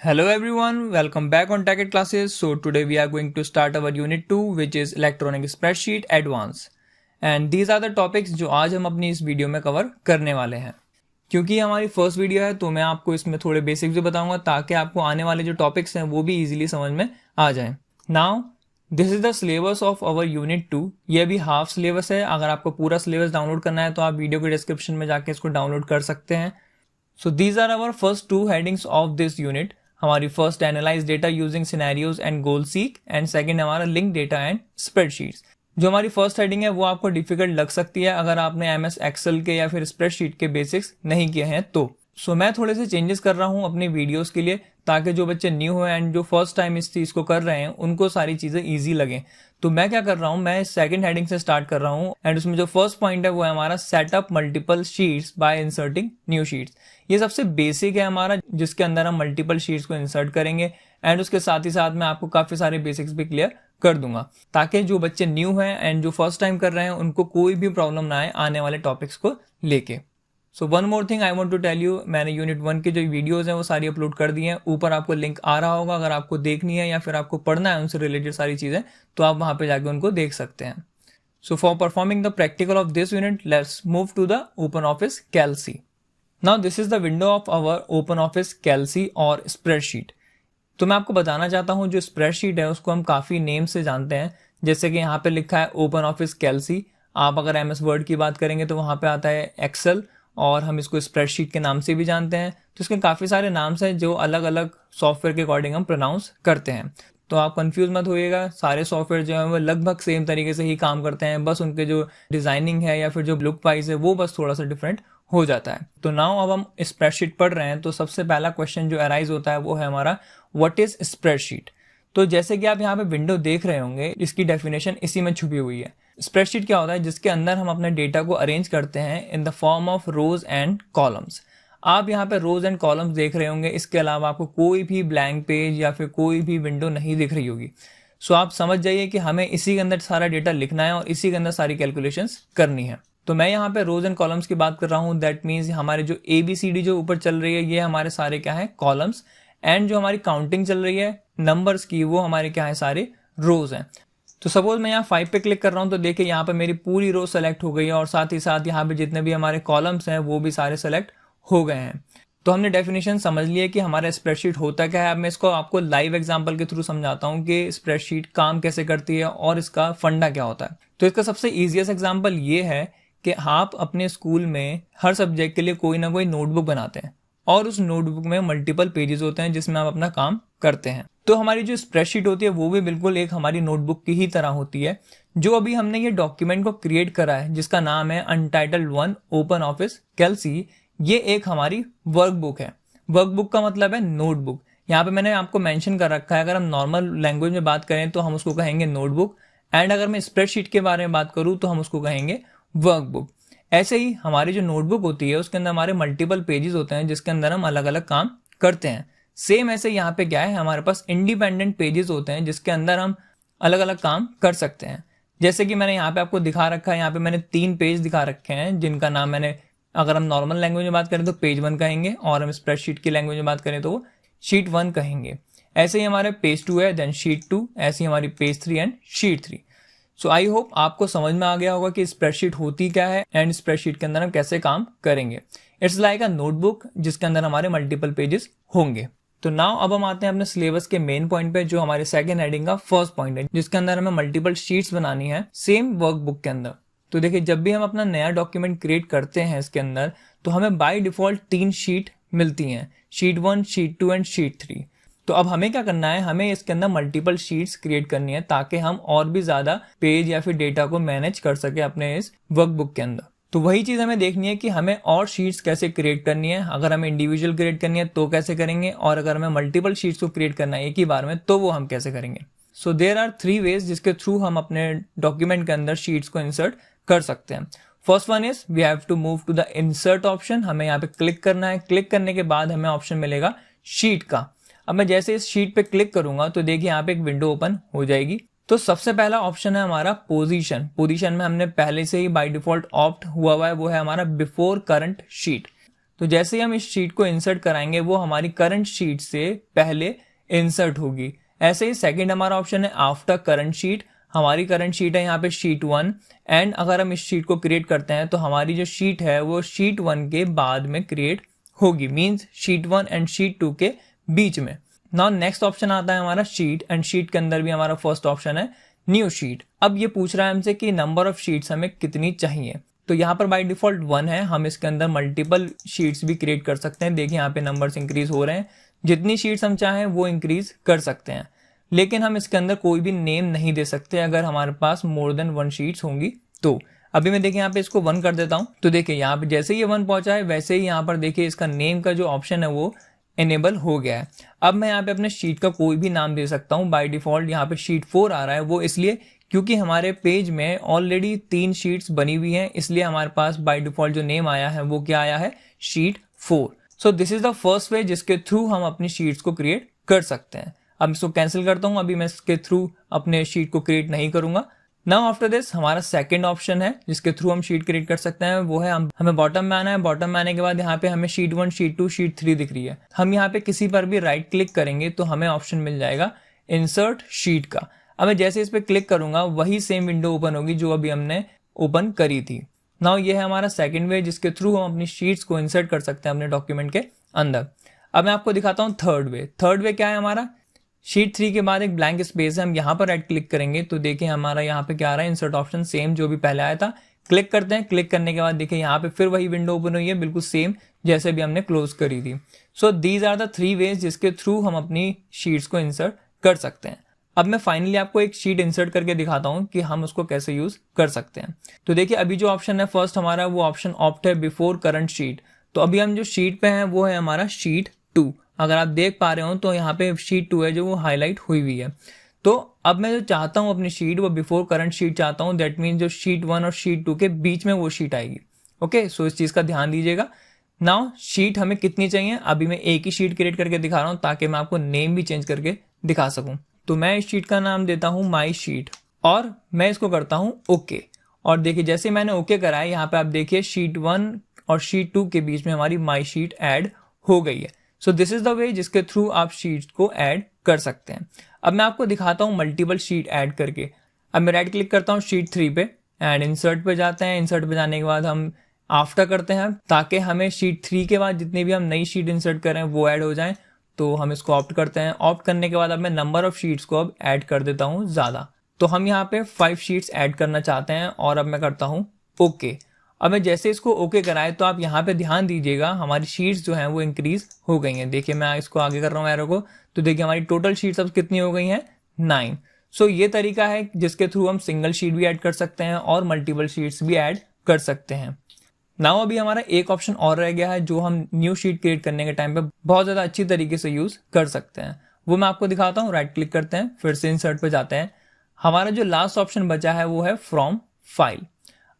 Hello everyone, welcome back on Tech Classes. So today we are going to start our unit 2 which is electronic spreadsheet advance. And these are the topics जो आज हम अपनी इस video में cover करने वाले हैं. क्योंकि ये हमारी फर्स्ट वीडियो है तो मैं आपको इसमें थोड़े बेसिक्स भी बताऊंगा ताकि आपको आने वाले जो टॉपिक्स हैं वो भी इजीली समझ में आ जाएं. Now this is the syllabus of our unit 2. ये भी हाफ सिलेबस है. अगर आपको पूरा सिलेबस डाउनलोड करना है तो आप वीडियो के डिस्क्रिप्शन में जाके इसको डाउनलोड कर सकते हैं. So these are our first two headings of this unit. हमारी first analyse data using scenarios and goal seek and second हमारा लिंक डेटा एंड स्प्रेडशीट्स. जो हमारी फर्स्ट हेडिंग है वो आपको डिफिकल्ट लग सकती है अगर आपने एमएस एक्सेल के या फिर स्प्रेडशीट के बेसिक्स नहीं किए हैं तो. सो मैं थोड़े से चेंजेस कर रहा हूँ अपनी वीडियोस के लिए ताकि जो बच्चे न्यू हैं एंड जो फर्स्ट टाइम इस चीज़ को कर रहे हैं उनको सारी चीज़ें ईजी लगें. तो मैं क्या कर रहा हूँ, मैं सेकंड हेडिंग से स्टार्ट कर रहा हूँ एंड उसमें जो फर्स्ट पॉइंट है वो है हमारा setup multiple sheets bye inserting new sheets. ये सबसे बेसिक है हमारा जिसके अंदर हम मल्टीपल शीट्स को इंसर्ट करेंगे एंड उसके साथ ही साथ मैं आपको काफ़ी सारे बेसिक्स भी क्लियर कर दूंगा ताकि जो बच्चे न्यू हैं एंड जो फर्स्ट टाइम कर रहे हैं उनको कोई भी प्रॉब्लम ना आए आने वाले टॉपिक्स को लेके. So one more thing I want to tell you, मैंने यूनिट 1 की जो वीडियोस हैं वो सारी अपलोड कर दी हैं. ऊपर आपको लिंक आ रहा होगा. अगर आपको देखनी है या फिर आपको पढ़ना है उनसे रिलेटेड सारी चीज़ें तो आप वहाँ पे जाके उनको देख सकते हैं. So for performing the practical of this unit let's move to the open office calc. Now this is the window of our open office calc और स्प्रेडशीट. तो मैं आपको बताना चाहता हूँ जो स्प्रेडशीट है उसको हम काफ़ी नेम से जानते हैं. जैसे कि यहाँ पे लिखा है ओपन ऑफिस कैल्सी. आप अगर एमएस वर्ड की बात करेंगे तो वहाँ पे आता है एक्सेल और हम इसको स्प्रेडशीट के नाम से भी जानते हैं. तो इसके काफ़ी सारे नाम्स हैं जो अलग अलग सॉफ्टवेयर के अकॉर्डिंग हम प्रोनाउंस करते हैं. तो आप कंफ्यूज मत होइएगा. सारे सॉफ्टवेयर जो हैं वो लगभग सेम तरीके से ही काम करते हैं. बस उनके जो डिज़ाइनिंग है या फिर जो लुक वाइज है वो बस थोड़ा सा डिफरेंट हो जाता है. तो नाउ अब हम स्प्रेडशीट पढ़ रहे हैं तो सबसे पहला क्वेश्चन जो अराइज होता है वो है हमारा व्हाट इज स्प्रेडशीट. तो जैसे कि आप यहाँ पे विंडो देख रहे होंगे इसकी डेफिनेशन इसी में छुपी हुई है. स्प्रेडशीट क्या होता है, जिसके अंदर हम अपने डेटा को अरेंज करते हैं in the form of rose and columns. आप यहाँ पे रोज एंड कॉलम्स देख रहे होंगे. इसके अलावा आपको कोई भी ब्लैंक पेज या फिर कोई भी विंडो नहीं दिख रही होगी. सो आप समझ जाइए कि हमें इसी के अंदर सारा डेटा लिखना है और इसी के अंदर सारी कैलकुलेशंस करनी है. तो मैं यहाँ पे रोज एंड कॉलम्स की बात कर रहा हूँ. दैट मीन्स हमारे जो ABCD जो ऊपर चल रही है ये हमारे सारे क्या है कॉलम्स एंड जो हमारी काउंटिंग चल रही है नंबर्स की वो हमारे क्या है सारे रोज हैं. तो सपोज मैं यहाँ 5 पे क्लिक कर रहा हूँ तो देखिए यहाँ पे मेरी पूरी रो सेलेक्ट हो गई है और साथ ही साथ यहाँ पे जितने भी हमारे कॉलम्स हैं वो भी सारे सेलेक्ट हो गए हैं. तो हमने डेफिनेशन समझ लिया कि हमारा स्प्रेडशीट होता क्या है. अब मैं इसको आपको लाइव एग्जांपल के थ्रू समझाता हूँ कि स्प्रेडशीट काम कैसे करती है और इसका फंडा क्या होता है. तो इसका सबसे ईजिएस्ट एग्जाम्पल ये है कि आप अपने स्कूल में हर सब्जेक्ट के लिए कोई ना कोई नोटबुक बनाते हैं और उस नोटबुक में मल्टीपल पेजेस होते हैं जिसमें आप अपना काम करते हैं. तो हमारी जो स्प्रेडशीट होती है वो भी बिल्कुल एक हमारी नोटबुक की ही तरह होती है. जो अभी हमने ये डॉक्यूमेंट को क्रिएट करा है जिसका नाम है अनटाइटल्ड 1 ओपन ऑफिस कैल्सी, ये एक हमारी वर्कबुक है. वर्कबुक का मतलब है नोटबुक. यहाँ पे मैंने आपको मेंशन कर रखा है. अगर हम नॉर्मल लैंग्वेज में बात करें तो हम उसको कहेंगे नोटबुक एंड अगर मैं स्प्रेडशीट के बारे में बात करूँ तो हम उसको कहेंगे वर्कबुक. ऐसे ही हमारी जो नोटबुक होती है उसके अंदर हमारे मल्टीपल पेजेस होते हैं जिसके अंदर हम अलग अलग काम करते हैं. सेम ऐसे यहाँ पे क्या है हमारे पास इंडिपेंडेंट पेजेस होते हैं जिसके अंदर हम अलग अलग काम कर सकते हैं. जैसे कि मैंने यहाँ पे आपको दिखा रखा है. यहाँ पे मैंने 3 पेज दिखा रखे हैं जिनका नाम मैंने अगर हम नॉर्मल लैंग्वेज में बात करें तो पेज 1 कहेंगे और हम स्प्रेडशीट की लैंग्वेज में बात करें तो वो शीट 1 कहेंगे. ऐसे ही हमारे पेज 2 है, देन शीट 2, ऐसे ही हमारी page 3 and sheet 3. So I hope आपको समझ में आ गया होगा कि स्प्रेडशीट होती क्या है एंड स्प्रेडशीट के अंदर हम कैसे काम करेंगे. इट्स लाइक अ नोटबुक जिसके अंदर हमारे मल्टीपल पेजेस होंगे. तो नाउ अब हम आते हैं अपने सिलेबस के मेन पॉइंट पे जो हमारे सेकंड हेडिंग का फर्स्ट पॉइंट है जिसके अंदर हमें मल्टीपल शीट्स बनानी है सेम वर्कबुक के अंदर. तो देखिए जब भी हम अपना नया डॉक्यूमेंट क्रिएट करते हैं इसके अंदर तो हमें बाय डिफॉल्ट 3 शीट मिलती हैं, शीट 1, शीट 2 एंड शीट 3. तो अब हमें क्या करना है, हमें इसके अंदर मल्टीपल शीट्स क्रिएट करनी है ताकि हम और भी ज्यादा पेज या फिर डेटा को मैनेज कर सके अपने इस वर्कबुक के अंदर. तो वही चीज हमें देखनी है कि हमें और शीट्स कैसे क्रिएट करनी है. अगर हमें इंडिविजुअल क्रिएट करनी है तो कैसे करेंगे और अगर हमें मल्टीपल शीट्स को क्रिएट करना है एक ही बार में तो वो हम कैसे करेंगे. सो देयर आर 3 वेज जिसके थ्रू हम अपने डॉक्यूमेंट के अंदर शीट्स को इंसर्ट कर सकते हैं. First one is we have to move to the insert option. हमें यहाँ पे क्लिक करना है. क्लिक करने के बाद हमें ऑप्शन मिलेगा शीट का. अब मैं जैसे इस शीट पे क्लिक करूंगा तो देखिए यहाँ पे एक विंडो ओपन हो जाएगी. तो सबसे पहला ऑप्शन है हमारा पोजीशन. पोजीशन में हमने पहले से ही बाय डिफॉल्ट ऑप्ट हुआ है वो है हमारा बिफोर करंट शीट. तो जैसे ही हम इस शीट को इंसर्ट कराएंगे वो हमारी करंट शीट से पहले इंसर्ट होगी। ऐसे ही सेकंड हमारा ऑप्शन है आफ्टर करंट शीट। हमारी करंट शीट है यहाँ पे शीट 1 एंड अगर हम इस शीट को क्रिएट करते हैं तो हमारी जो शीट है वो शीट 1 के बाद में क्रिएट होगी, मींस शीट 1 एंड शीट 2 के बीच में। नाउ नेक्स्ट ऑप्शन आता है हमारा शीट, एंड शीट के अंदर भी हमारा फर्स्ट ऑप्शन है न्यू शीट। अब ये पूछ रहा है हमसे कि नंबर ऑफ शीट्स हमें कितनी चाहिए, तो यहाँ पर बाय डिफॉल्ट 1 है। हम इसके अंदर मल्टीपल शीट्स भी क्रिएट कर सकते हैं। देखिए यहाँ पे नंबर्स इंक्रीज हो रहे हैं, जितनी शीट्स हम चाहें वो इंक्रीज कर सकते हैं, लेकिन हम इसके अंदर कोई भी नेम नहीं दे सकते अगर हमारे पास मोर देन 1 शीट्स होंगी तो। अभी मैं देखिए यहाँ पे इसको 1 कर देता हूँ, तो देखिए यहाँ पे जैसे ही ये 1 पहुंचा है वैसे ही यहाँ पर देखिए इसका नेम का जो ऑप्शन है वो इनेबल हो गया है। अब मैं यहाँ पे अपने शीट का कोई भी नाम दे सकता हूँ। बाय डिफॉल्ट यहाँ पे शीट 4 आ रहा है, वो इसलिए क्योंकि हमारे पेज में ऑलरेडी 3 शीट्स बनी हुई हैं, इसलिए हमारे पास बाय डिफॉल्ट जो नेम आया है वो क्या आया है, sheet 4। So this is the first way जिसके थ्रू हम अपनी शीट्स को क्रिएट कर सकते हैं। अब इसको कैंसिल करता हूं, अभी मैं इसके थ्रू अपने शीट को क्रिएट नहीं करूंगा। नाउ आफ्टर दिस हमारा सेकंड ऑप्शन है जिसके थ्रू हम शीट क्रिएट कर सकते हैं, वो है हमें बॉटम में आना है। बॉटम में आने के बाद यहाँ पे हमें शीट 1, शीट 2, शीट 3 दिख रही है। हम यहाँ पे किसी पर भी राइट क्लिक करेंगे तो हमें ऑप्शन मिल जाएगा इंसर्ट शीट का। अब मैं जैसे इस पर क्लिक करूंगा वही सेम विंडो ओपन होगी जो अभी हमने ओपन करी थी। नाउ ये है हमारा सेकंड वे जिसके थ्रू हम अपनी शीट्स को इंसर्ट कर सकते हैं अपने डॉक्यूमेंट के अंदर। अब मैं आपको दिखाता हूँ थर्ड वे। थर्ड वे क्या है, हमारा शीट 3 के बाद एक ब्लैंक स्पेस है, हम यहाँ पर राइट क्लिक करेंगे तो देखिए हमारा यहाँ पे क्या आ रहा है, इंसर्ट ऑप्शन सेम जो भी पहले आया था। क्लिक करते हैं, क्लिक करने के बाद देखिए यहाँ पे फिर वही विंडो ओपन हुई है, बिल्कुल सेम जैसे भी हमने क्लोज करी थी। So these are the 3 ways जिसके थ्रू हम अपनी शीट्स को इंसर्ट कर सकते हैं। अब मैं फाइनली आपको एक शीट इंसर्ट करके दिखाता हूँ कि हम उसको कैसे यूज कर सकते हैं। तो देखिए अभी जो ऑप्शन है फर्स्ट हमारा वो ऑप्शन ऑप्ट है बिफोर करंट शीट। तो अभी हम जो शीट पे हैं वो है हमारा शीट 2। अगर आप देख पा रहे हो तो यहाँ पे शीट 2 है जो वो हाईलाइट हुई हुई है। तो अब मैं जो चाहता हूँ अपनी शीट वो बिफोर करंट शीट चाहता हूँ, दैट मीन जो शीट 1 और शीट 2 के बीच में वो शीट आएगी। ओके, सो इस चीज का ध्यान दीजिएगा। नाउ शीट हमें कितनी चाहिए, अभी मैं एक ही शीट क्रिएट करके दिखा रहा हूँ ताकि मैं आपको नेम भी चेंज करके दिखा सकूं। तो मैं इस शीट का नाम देता हूं माई शीट और मैं इसको करता हूं ओके। और देखिए जैसे मैंने ओके करा है यहाँ पे आप देखिए शीट 1 और शीट 2 के बीच में हमारी माई शीट ऐड हो गई है। सो दिस इज द वे जिसके थ्रू आप शीट को ऐड कर सकते हैं। अब मैं आपको दिखाता हूं मल्टीपल शीट ऐड करके। अब मैं राइट क्लिक करता हूं शीट 3 पे एंड इंसर्ट पे जाते हैं। इंसर्ट पे जाने के बाद हम आफ्टर करते हैं ताकि हमें शीट 3 के बाद जितनी भी हम नई शीट इंसर्ट करें वो ऐड हो जाए। तो हम इसको ऑप्ट करते हैं। ऑप्ट करने के बाद अब मैं नंबर ऑफ शीट्स को अब ऐड कर देता हूं ज्यादा। तो हम यहाँ पे 5 शीट्स ऐड करना चाहते हैं और अब मैं करता हूं ओके। अब मैं जैसे इसको ओके कराए तो आप यहाँ पे ध्यान दीजिएगा हमारी शीट्स जो हैं वो इंक्रीज हो गई हैं। देखिए मैं इसको आगे कर रहा हूँ एरो को, तो देखिए हमारी टोटल शीट्स अब कितनी हो गई हैं, 9। सो ये तरीका है जिसके थ्रू हम सिंगल शीट भी ऐड कर सकते हैं और मल्टीपल शीट्स भी ऐड कर सकते हैं। नाउ अभी हमारा एक ऑप्शन और रह गया है जो हम न्यू शीट क्रिएट करने के टाइम पे बहुत ज्यादा अच्छी तरीके से यूज कर सकते हैं। वो मैं आपको दिखाता हूँ। राइट क्लिक करते हैं, फिर से इंसर्ट पे जाते हैं। हमारा जो लास्ट ऑप्शन बचा है वो है फ्रॉम फाइल।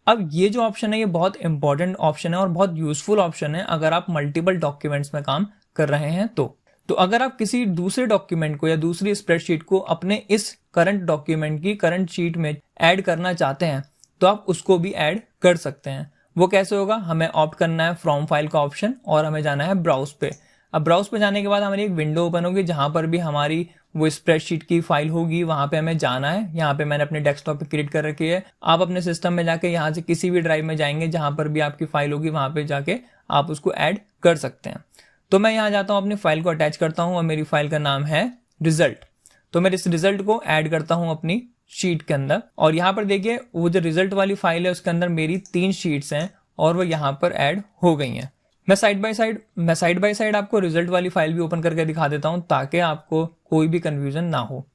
अब ये जो ऑप्शन है ये बहुत इंपॉर्टेंट ऑप्शन है और बहुत यूजफुल ऑप्शन है अगर आप मल्टीपल डॉक्यूमेंट्स में काम कर रहे हैं तो अगर आप किसी दूसरे डॉक्यूमेंट को या दूसरी स्प्रेडशीट को अपने इस करंट डॉक्यूमेंट की करंट शीट में ऐड करना चाहते हैं तो आप उसको भी ऐड कर सकते हैं। वो कैसे होगा, हमें ऑप्ट करना है फ्रॉम फाइल का ऑप्शन और हमें जाना है ब्राउज पे। अब ब्राउज पे जाने के बाद हमारी एक विंडो ओपन होगी जहां पर भी हमारी वो स्प्रेडशीट की फाइल होगी, वहां पे हमें जाना है। यहाँ पे मैंने अपने डेस्कटॉप पे क्रिएट कर रखी है। आप अपने सिस्टम में जाके यहाँ से किसी भी ड्राइव में जाएंगे जहां पर भी आपकी फाइल होगी वहां पे जाके आप उसको ऐड कर सकते हैं। तो मैं यहाँ जाता हूँ, अपनी फाइल को अटैच करता हूँ और मेरी फाइल का नाम है रिजल्ट। तो मैं इस रिजल्ट को ऐड करता हूँ अपनी शीट के अंदर और यहाँ पर देखिए वो जो रिजल्ट वाली फाइल है उसके अंदर मेरी 3 शीट्स हैं और वो यहाँ पर ऐड हो गई हैं। मैं साइड बाय साइड आपको रिजल्ट वाली फाइल भी ओपन करके दिखा देता हूँ ताकि आपको कोई भी कंफ्यूजन ना हो।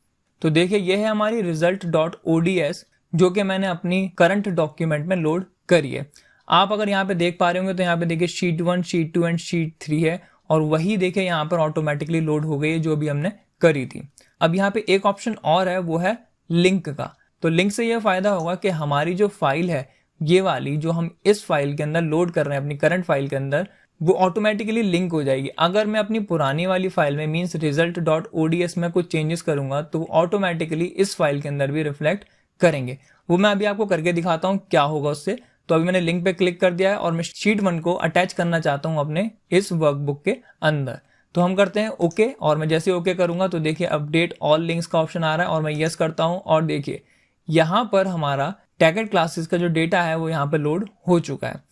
तो देखिए ये है हमारी result.ods जो कि मैंने अपनी करंट डॉक्यूमेंट में लोड करी है। आप अगर यहाँ पे देख पा रहे होंगे तो यहाँ पे देखिए शीट 1, शीट 2 एंड शीट 3 है और वही देखिए यहाँ पर ऑटोमेटिकली लोड हो गई है जो भी हमने करी थी। अब यहाँ पे एक ऑप्शन और है वो है लिंक का। तो लिंक से यह फायदा होगा कि हमारी जो फाइल है ये वाली जो हम इस फाइल के अंदर लोड कर रहे हैं अपनी करंट फाइल के अंदर वो ऑटोमेटिकली लिंक हो जाएगी। अगर मैं अपनी पुरानी वाली फाइल में मींस result.ods में कुछ चेंजेस करूंगा तो वो ऑटोमेटिकली इस फाइल के अंदर भी रिफ्लेक्ट करेंगे। वो मैं अभी आपको करके दिखाता हूँ क्या होगा उससे। तो अभी मैंने लिंक पे क्लिक कर दिया है और मैं शीट 1 को अटैच करना चाहता हूँ अपने इस वर्कबुक के अंदर। तो हम करते हैं ओके, और मैं जैसे ओके करूंगा तो देखिए अपडेट ऑल लिंक्स का ऑप्शन आ रहा है और मैं यस करता हूं और देखिए यहाँ पर हमारा टैगेड क्लासेस का जो डेटा है वो यहाँ पर लोड हो चुका है।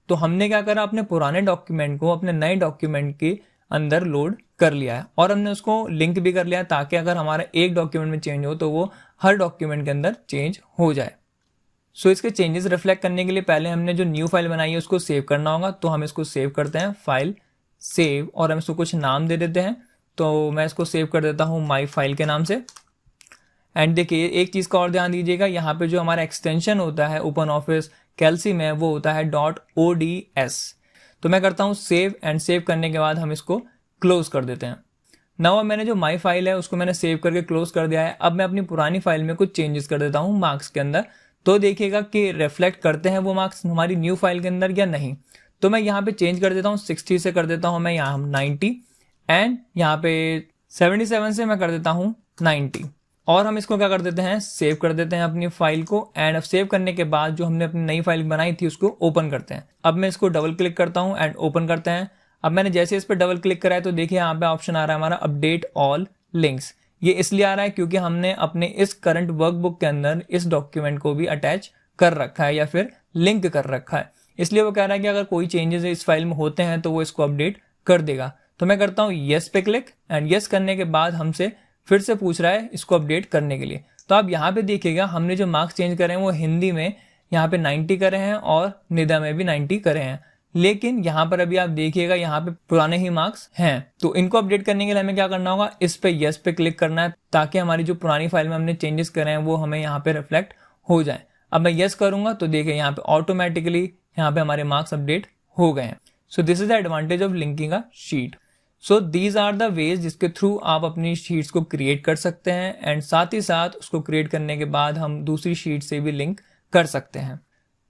तो हमने क्या करा, अपने पुराने डॉक्यूमेंट को अपने नए डॉक्यूमेंट के अंदर लोड कर लिया है और हमने उसको लिंक भी कर लिया है ताकि अगर हमारा एक डॉक्यूमेंट में चेंज हो तो वो हर डॉक्यूमेंट के अंदर चेंज हो जाए। सो इसके चेंजेस रिफ्लेक्ट करने के लिए पहले हमने जो न्यू फाइल बनाई है उसको सेव करना होगा। तो हम इसको सेव करते हैं, फाइल सेव, और हम इसको कुछ नाम दे देते हैं। तो मैं इसको सेव कर देता हूँ माई फाइल के नाम से। एंड देखिए एक चीज़ का और ध्यान दीजिएगा, यहाँ पे जो हमारा एक्सटेंशन होता है ओपन ऑफिस कैल्सी में वो होता है .ods। तो मैं करता हूँ सेव, एंड सेव करने के बाद हम इसको क्लोज कर देते हैं। अब मैंने जो माई फाइल है उसको मैंने सेव करके क्लोज कर दिया है। अब मैं अपनी पुरानी फाइल में कुछ चेंजेस कर देता हूँ मार्क्स के अंदर। तो देखिएगा कि रिफ्लेक्ट करते हैं वो मार्क्स हमारी न्यू फाइल के अंदर या नहीं। तो मैं यहाँ पे चेंज कर देता हूँ, 60 से कर देता हूँ मैं यहाँ 90, एंड यहाँ पे 77 से मैं कर देता हूँ 90। और हम इसको क्या कर देते हैं, सेव कर देते हैं अपनी फाइल को। एंड अब सेव करने के बाद जो हमने अपनी नई फाइल बनाई थी उसको ओपन करते हैं। अब मैं इसको डबल क्लिक करता हूँ एंड ओपन करते हैं। अब मैंने जैसे इस पर डबल क्लिक करा है तो देखिए यहाँ पे ऑप्शन आ रहा है हमारा अपडेट ऑल लिंक्स। ये इसलिए आ रहा है क्योंकि हमने अपने इस करंट वर्कबुक के अंदर इस डॉक्यूमेंट को भी अटैच कर रखा है या फिर लिंक कर रखा है। इसलिए वो कह रहा है कि अगर कोई चेंजेस इस फाइल में होते हैं तो वो इसको अपडेट कर देगा। तो मैं करता हूँ येस पे क्लिक, एंड येस करने के बाद हमसे फिर से पूछ रहा है इसको अपडेट करने के लिए। तो आप यहाँ पे देखिएगा हमने जो मार्क्स चेंज करे हैं वो हिंदी में यहाँ पे 90 करे हैं और निदा में भी 90 करे हैं, लेकिन यहाँ पर अभी आप देखिएगा यहाँ पे पुराने ही मार्क्स हैं। तो इनको अपडेट करने के लिए हमें क्या करना होगा, इस पे यस पे क्लिक करना है ताकि हमारी जो पुरानी फाइल में हमने चेंजेस करे हैं वो हमें यहाँ पे रिफ्लेक्ट हो जाए। अब मैं यस करूंगा तो देखिए यहाँ पे ऑटोमेटिकली यहाँ पे हमारे मार्क्स अपडेट हो गए हैं। So this is the advantage of linking a sheet. So these are the ways जिसके थ्रू आप अपनी शीट्स को क्रिएट कर सकते हैं, एंड साथ ही साथ उसको क्रिएट करने के बाद हम दूसरी शीट से भी लिंक कर सकते हैं।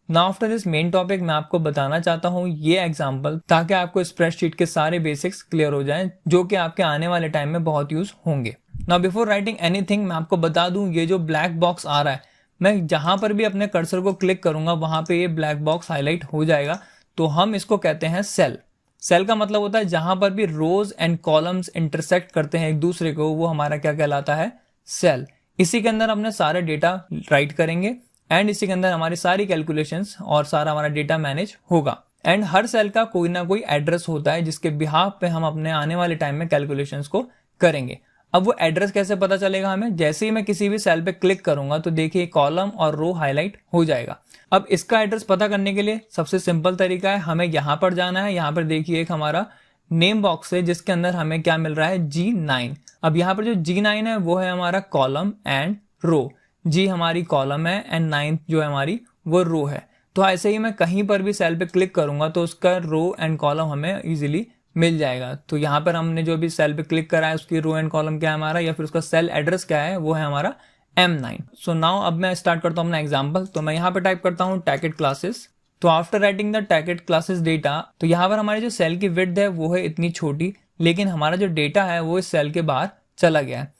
Now after this main topic मैं आपको बताना चाहता हूँ ये एग्जांपल ताकि आपको स्प्रेडशीट के सारे बेसिक्स क्लियर हो जाएं जो कि आपके आने वाले टाइम में बहुत यूज होंगे। नाउ बिफोर राइटिंग एनीथिंग मैं आपको बता दूं ये जो ब्लैक बॉक्स आ रहा है, मैं जहां पर भी अपने कर्सर को क्लिक करूंगा वहां पे ये ब्लैक बॉक्स हाईलाइट हो जाएगा। तो हम इसको कहते हैं सेल। सेल का मतलब होता है जहां पर भी रोज एंड कॉलम्स इंटरसेक्ट करते हैं एक दूसरे को, वो हमारा क्या कहलाता है, सेल। इसी के अंदर अपने सारे डेटा राइट करेंगे एंड इसी के अंदर हमारी सारी कैलकुलेशंस और सारा हमारा डेटा मैनेज होगा। एंड हर सेल का कोई ना कोई एड्रेस होता है जिसके बिहाफ पे हम अपने आने वाले टाइम में कैलकुलेशंस को करेंगे। अब वो एड्रेस कैसे पता चलेगा हमें, जैसे ही मैं किसी भी सेल पे क्लिक करूंगा तो देखिए कॉलम और रो हाईलाइट हो जाएगा। अब इसका एड्रेस पता करने के लिए सबसे सिंपल तरीका है, हमें यहाँ पर जाना है। यहाँ पर देखिए एक हमारा नेम बॉक्स है जिसके अंदर हमें क्या मिल रहा है, G9। अब यहाँ पर जो G9 है वो है हमारा कॉलम एंड रो। G हमारी कॉलम है एंड 9 जो है हमारी वो रो है। तो ऐसे ही मैं कहीं पर भी सेल पे क्लिक करूंगा तो उसका रो एंड कॉलम हमें इजीली मिल जाएगा। तो यहाँ पर हमने जो भी सेल पे क्लिक करा है उसकी रो एंड कॉलम क्या है हमारा, या फिर उसका सेल एड्रेस क्या है, वो है हमारा M9। सो नाउ अब मैं स्टार्ट करता हूँ अपना एग्जाम्पल। तो मैं यहाँ पे टाइप करता हूँ टैकेट क्लासेस। तो आफ्टर राइटिंग द टैकेट क्लासेस डेटा, तो यहाँ पर हमारी जो सेल की विड्थ है वो है इतनी छोटी, लेकिन हमारा जो डेटा है वो इस सेल के बाहर चला गया है।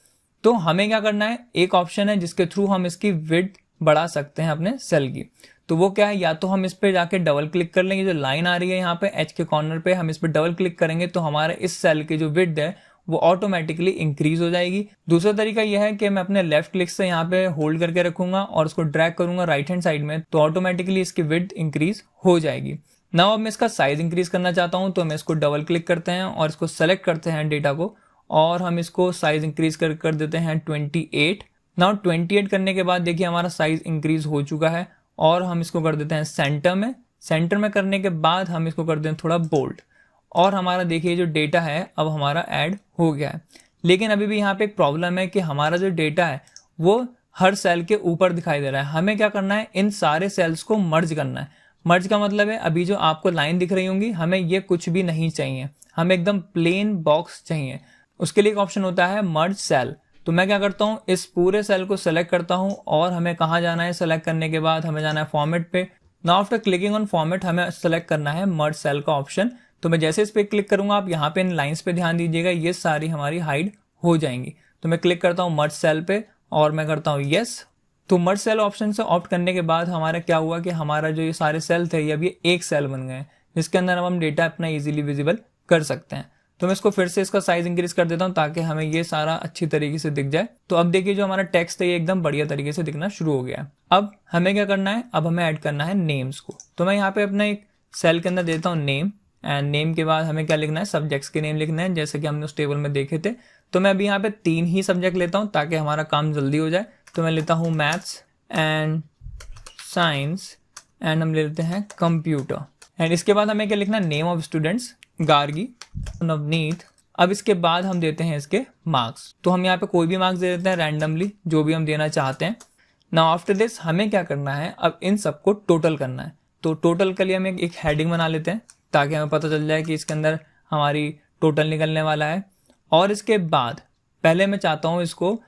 तो हमें क्या करना है, एक ऑप्शन है जिसके थ्रू हम इसकी विड्थ बढ़ा सकते हैं अपने सेल की। तो वो क्या है, या तो हम इस पे जाके डबल क्लिक कर लेंगे, जो लाइन आ रही है यहाँ पे एच के कॉर्नर पे, हम इस पे डबल क्लिक करेंगे तो हमारे इस सेल की जो विड्थ है वो ऑटोमेटिकली इंक्रीज हो जाएगी। दूसरा तरीका यह है कि मैं अपने लेफ्ट क्लिक से यहाँ पे होल्ड करके रखूंगा और उसको ड्रैग करूंगा राइट हैंड साइड में, तो ऑटोमेटिकली इसकी विड्थ इंक्रीज हो जाएगी। नाउ अब मैं इसका साइज इंक्रीज करना चाहता हूँ तो मैं इसको डबल क्लिक करते हैं और इसको सेलेक्ट करते हैं डेटा को, और हम इसको साइज इंक्रीज कर देते हैं 28। नाउ 28 करने के बाद देखिए हमारा साइज इंक्रीज हो चुका है, और हम इसको कर देते हैं सेंटर में। सेंटर में करने के बाद हम इसको कर देते हैं थोड़ा बोल्ड, और हमारा देखिए जो डेटा है अब हमारा ऐड हो गया है। लेकिन अभी भी यहाँ पे एक प्रॉब्लम है कि हमारा जो डेटा है वो हर सेल के ऊपर दिखाई दे रहा है। हमें क्या करना है, इन सारे सेल्स को मर्ज करना है। मर्ज का मतलब है अभी जो आपको लाइन दिख रही होंगी हमें ये कुछ भी नहीं चाहिए, हमें एकदम प्लेन बॉक्स चाहिए। उसके लिए एक ऑप्शन होता है मर्ज सेल। तो मैं क्या करता हूँ, इस पूरे सेल को सेलेक्ट करता हूँ, और हमें कहाँ जाना है, सेलेक्ट करने के बाद हमें जाना है फॉर्मेट पे। Now after clicking on format हमें सेलेक्ट करना है मर्ज सेल का ऑप्शन। तो मैं जैसे इस पे क्लिक करूंगा, आप यहाँ पे इन लाइंस पे ध्यान दीजिएगा, ये सारी हमारी हाइड हो जाएंगी। तो मैं क्लिक करता हूँ मर्ज सेल पे और मैं करता हूँ यस। तो मर्ज सेल ऑप्शन से ऑप्ट करने के बाद हमारा क्या हुआ कि हमारा जो ये सारे सेल थे ये अभी एक सेल बन गए हैं, जिसके अंदर अब हम डेटा अपना इजीली विजिबल कर सकते हैं। तो मैं इसको फिर से इसका साइज इंक्रीज कर देता हूँ ताकि हमें ये सारा अच्छी तरीके से दिख जाए। तो अब देखिए जो हमारा टेक्स्ट है ये एकदम बढ़िया तरीके से दिखना शुरू हो गया है। अब हमें क्या करना है, अब हमें ऐड करना है नेम्स को। तो मैं यहाँ पे अपना एक सेल के अंदर देता हूँ नेम, एंड नेम के बाद हमें क्या लिखना है, सब्जेक्ट्स के नेम लिखना है, जैसे कि हमने उस टेबल में देखे थे। तो मैं अभी यहाँ पे 3 ही सब्जेक्ट लेता हूँ ताकि हमारा काम जल्दी हो जाए। तो मैं लेता हूँ मैथ्स एंड साइंस एंड हम ले लेते हैं कंप्यूटर। एंड इसके बाद हमें क्या लिखना है, name of students Gargi, Navneet. अब इसके बाद हम देते हैं इसके मार्क्स। तो हम यहाँ पे कोई भी मार्क्स दे देते हैं रैंडमली, जो भी हम देना चाहते हैं। नाउ आफ्टर दिस हमें क्या करना है, अब इन सबको टोटल करना है। तो टोटल के लिए हम एक हेडिंग बना लेते हैं ताकि हमें पता चल जाए कि इसके अंदर हमारी टोटल निकलने वाला है। और इसके बाद पहले मैं चाहता हूँ इसको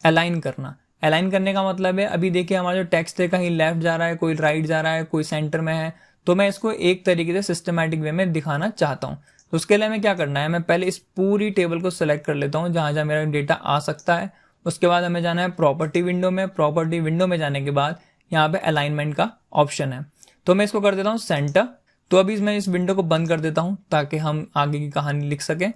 अलाइन करना। अलाइन करने का मतलब है, अभी देखिए हमारा जो टेक्स्ट है कहीं लेफ्ट जा रहा है, कोई राइट जा रहा है, कोई सेंटर में है। तो मैं इसको एक तरीके से सिस्टमैटिक वे में दिखाना चाहता हूँ। तो उसके लिए हमें क्या करना है, मैं पहले इस पूरी टेबल को सिलेक्ट कर लेता हूँ जहाँ जहाँ मेरा डेटा आ सकता है। उसके बाद हमें जाना है प्रॉपर्टी विंडो में। प्रॉपर्टी विंडो में जाने के बाद यहाँ पे अलाइनमेंट का ऑप्शन है, तो मैं इसको कर देता हूँ सेंटर। तो अभी मैं इस विंडो को बंद कर देता हूँ ताकि हम आगे की कहानी लिख सकें।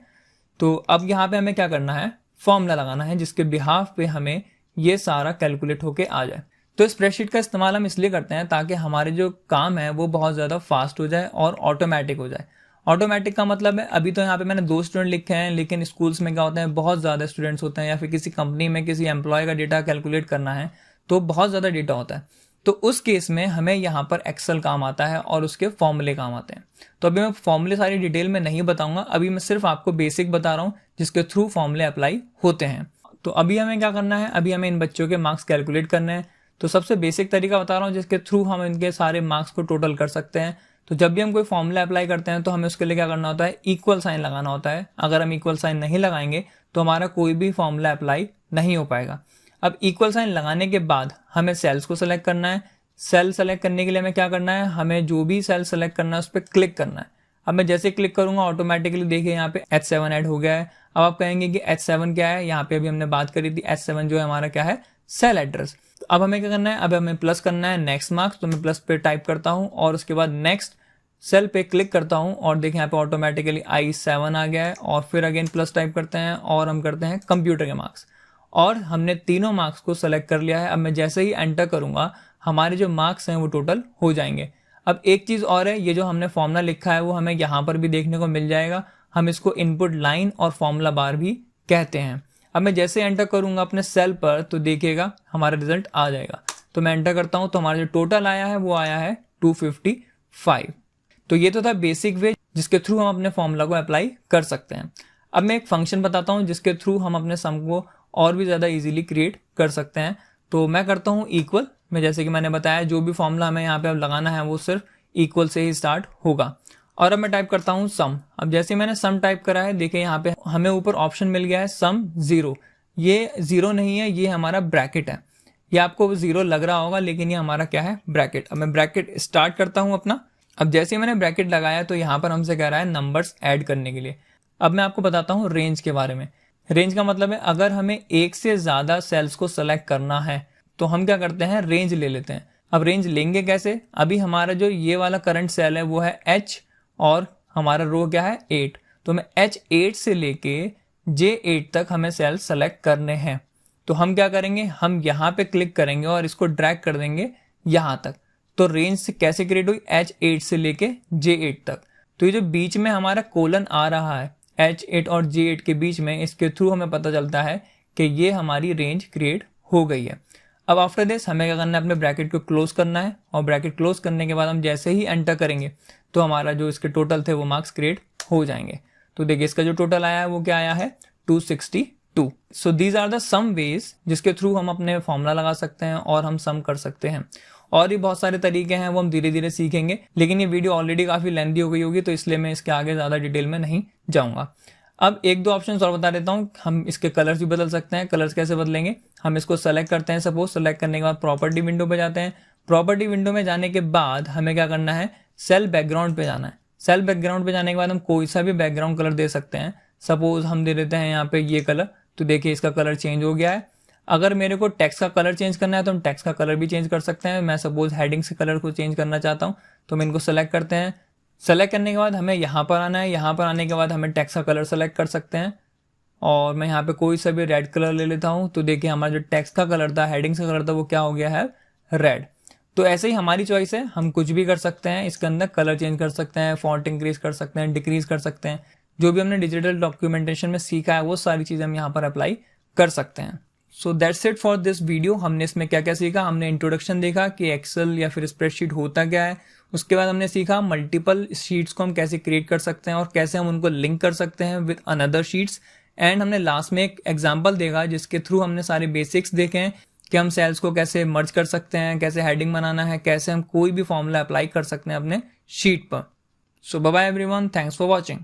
तो अब यहाँ पे हमें क्या करना है, फॉर्मूला लगाना है जिसके बिहाफ पे हमें ये सारा कैलकुलेट होके आ जाए। तो स्प्रेडशीट का इस्तेमाल हम इसलिए करते हैं ताकि हमारे जो काम है वो बहुत ज़्यादा फास्ट हो जाए और ऑटोमेटिक हो जाए। ऑटोमेटिक का मतलब है, अभी तो यहाँ पे मैंने 2 स्टूडेंट लिखे हैं, लेकिन स्कूल्स में क्या होता है बहुत ज़्यादा स्टूडेंट्स होते हैं, या फिर किसी कंपनी में किसी एम्प्लॉय का डेटा कैलकुलेट करना है तो बहुत ज़्यादा डेटा होता है। तो उस केस में हमें यहाँ पर एक्सेल काम आता है और उसके फॉर्मूले काम आते हैं। तो अभी मैं फॉर्मूले सारी डिटेल में नहीं बताऊंगा, अभी मैं सिर्फ आपको बेसिक बता रहा हूँ जिसके थ्रू फॉर्मूले अप्लाई होते हैं। तो अभी हमें क्या करना है, अभी हमें इन बच्चों के मार्क्स कैलकुलेट करने हैं। तो सबसे बेसिक तरीका बता रहा हूँ जिसके थ्रू हम इनके सारे मार्क्स को टोटल कर सकते हैं। तो जब भी हम कोई फॉर्मूला अप्लाई करते हैं तो हमें उसके लिए क्या करना होता है, इक्वल साइन लगाना होता है। अगर हम इक्वल साइन नहीं लगाएंगे तो हमारा कोई भी फॉर्मूला अप्लाई नहीं हो पाएगा। अब इक्वल साइन लगाने के बाद हमें सेल्स को सेलेक्ट करना है। सेल सेलेक्ट करने के लिए हमें क्या करना है, हमें जो भी सेल सेलेक्ट करना है उस पर क्लिक करना है। अब मैं जैसे क्लिक करूंगा ऑटोमेटिकली देखिए यहाँ पे H7 ऐड हो गया है। अब आप कहेंगे कि H7 क्या है, यहाँ पे अभी हमने बात करी थी, H7 जो है हमारा क्या है, सेल एड्रेस। तो अब हमें क्या करना है, अब हमें प्लस करना है नेक्स्ट मार्क्स। तो मैं प्लस पे टाइप करता हूँ और उसके बाद नेक्स्ट सेल पे क्लिक करता हूँ और देखिए यहाँ पे ऑटोमेटिकली I7 आ गया है। और फिर अगेन प्लस टाइप करते हैं और हम करते हैं कंप्यूटर के मार्क्स, और हमने तीनों मार्क्स को सेलेक्ट कर लिया है। अब मैं जैसे ही एंटर करूंगा हमारे जो मार्क्स हैं वो टोटल हो जाएंगे। अब एक चीज़ और है, ये जो हमने फॉर्मूला लिखा है वो हमें यहाँ पर भी देखने को मिल जाएगा। हम इसको इनपुट लाइन और फॉर्मूला बार भी कहते हैं। अब मैं जैसे एंटर करूंगा अपने सेल पर तो देखिएगा हमारा रिजल्ट आ जाएगा। तो मैं एंटर करता हूँ तो हमारा जो टोटल आया है वो आया है 255। तो ये तो था बेसिक वे जिसके थ्रू हम अपने फॉर्मूला को अप्लाई कर सकते हैं। अब मैं एक फंक्शन बताता हूँ जिसके थ्रू हम अपने सम को और भी ज़्यादा इजीली क्रिएट कर सकते हैं। तो मैं करता हूँ इक्वल में, जैसे कि मैंने बताया जो भी फॉर्मूला हमें यहाँ पे अब लगाना है वो सिर्फ इक्वल से ही स्टार्ट होगा। और अब मैं टाइप करता हूँ सम। अब जैसे मैंने सम टाइप करा है देखिए यहाँ पे हमें ऊपर ऑप्शन मिल गया है सम 0। ये 0 नहीं है, ये हमारा ब्रैकेट है। ये आपको 0 लग रहा होगा लेकिन ये हमारा क्या है, ब्रैकेट। अब मैं ब्रैकेट स्टार्ट करता हूँ अपना। अब जैसे मैंने ब्रैकेट लगाया तो यहाँ पर हमसे कह रहा है नंबर्स ऐड करने के लिए। अब मैं आपको बताता हूँ रेंज के बारे में। रेंज का मतलब है अगर हमें एक से ज़्यादा सेल्स को सेलेक्ट करना है तो हम क्या करते हैं, रेंज ले लेते हैं। अब रेंज लेंगे कैसे, अभी हमारा जो ये वाला करंट सेल है वो है H और हमारा रो क्या है 8। तो मैं H8 से लेके J8 तक हमें सेल सेलेक्ट करने हैं। तो हम क्या करेंगे, हम यहाँ पे क्लिक करेंगे और इसको ड्रैग कर देंगे यहाँ तक। तो रेंज से कैसे क्रिएट हुई, H8 से लेके J8 तक। तो ये जो बीच में हमारा कोलन आ रहा है H8 और J8 के बीच में, इसके थ्रू हमें पता चलता है कि ये हमारी रेंज क्रिएट हो गई है। अब आफ्टर दिस हमें क्या करना है, अपने ब्रैकेट को क्लोज करना है। और ब्रैकेट क्लोज करने के बाद हम जैसे ही एंटर करेंगे तो हमारा जो इसके टोटल थे वो मार्क्स क्रिएट हो जाएंगे। तो देखिए इसका जो टोटल आया है वो क्या आया है, 262। So these are the some ways जिसके थ्रू हम अपने फॉर्मूला लगा सकते हैं और हम सम कर सकते हैं। और भी बहुत सारे तरीके हैं वो हम धीरे धीरे सीखेंगे, लेकिन ये वीडियो ऑलरेडी काफ़ी लेंथी हो गई होगी तो इसलिए मैं इसके आगे ज़्यादा डिटेल में नहीं जाऊँगा। अब 1-2 ऑप्शन और बता देता हूँ। हम इसके कलर्स भी बदल सकते हैं। कलर्स कैसे बदलेंगे, हम इसको सेलेक्ट करते हैं। सपोज सेलेक्ट करने के बाद प्रॉपर्टी विंडो पे जाते हैं। प्रॉपर्टी विंडो में जाने के बाद हमें क्या करना है, सेल बैकग्राउंड पे जाना है। सेल बैकग्राउंड पे जाने के बाद हम कोई सा भी बैकग्राउंड कलर दे सकते हैं। सपोज हम दे देते हैं यहाँ पे ये कलर। तो देखिए इसका कलर चेंज हो गया है। अगर मेरे को टेक्स्ट का कलर चेंज करना है तो हम टेक्स्ट का कलर भी चेंज कर सकते हैं। मैं सपोज हेडिंग्स के कलर को चेंज करना चाहता हूँ तो हम इनको सेलेक्ट करते हैं। सेलेक्ट करने के बाद हमें यहाँ पर आना है। यहाँ पर आने के बाद हमें टेक्स्ट का कलर सेलेक्ट कर सकते हैं और मैं यहाँ पे कोई सा भी रेड कलर ले लेता हूँ। तो देखिए हमारा जो टेक्स्ट का कलर था, हेडिंग्स का कलर था, वो क्या हो गया है, रेड। तो ऐसे ही हमारी चॉइस है, हम कुछ भी कर सकते हैं। इसके अंदर कलर चेंज कर सकते हैं, फॉन्ट इंक्रीज कर सकते हैं, डिक्रीज कर सकते हैं। जो भी हमने डिजिटल डॉक्यूमेंटेशन में सीखा है वो सारी चीज़ें हम यहाँ पर अप्लाई कर सकते हैं। So that's it for this video. हमने इसमें क्या क्या सीखा, हमने इंट्रोडक्शन देखा कि एक्सेल या फिर स्प्रेडशीट होता क्या है। उसके बाद हमने सीखा मल्टीपल शीट्स को हम कैसे क्रिएट कर सकते हैं और कैसे हम उनको लिंक कर सकते हैं विद अनदर शीट्स। एंड हमने लास्ट में एक एग्जाम्पल देखा जिसके थ्रू हमने सारे बेसिक्स देखे हैं कि हम सेल्स को कैसे मर्ज कर सकते हैं, कैसे हेडिंग बनाना है, कैसे हम कोई भी फॉर्मूला अप्लाई कर सकते हैं अपने शीट पर। So bye bye everyone, thanks for watching.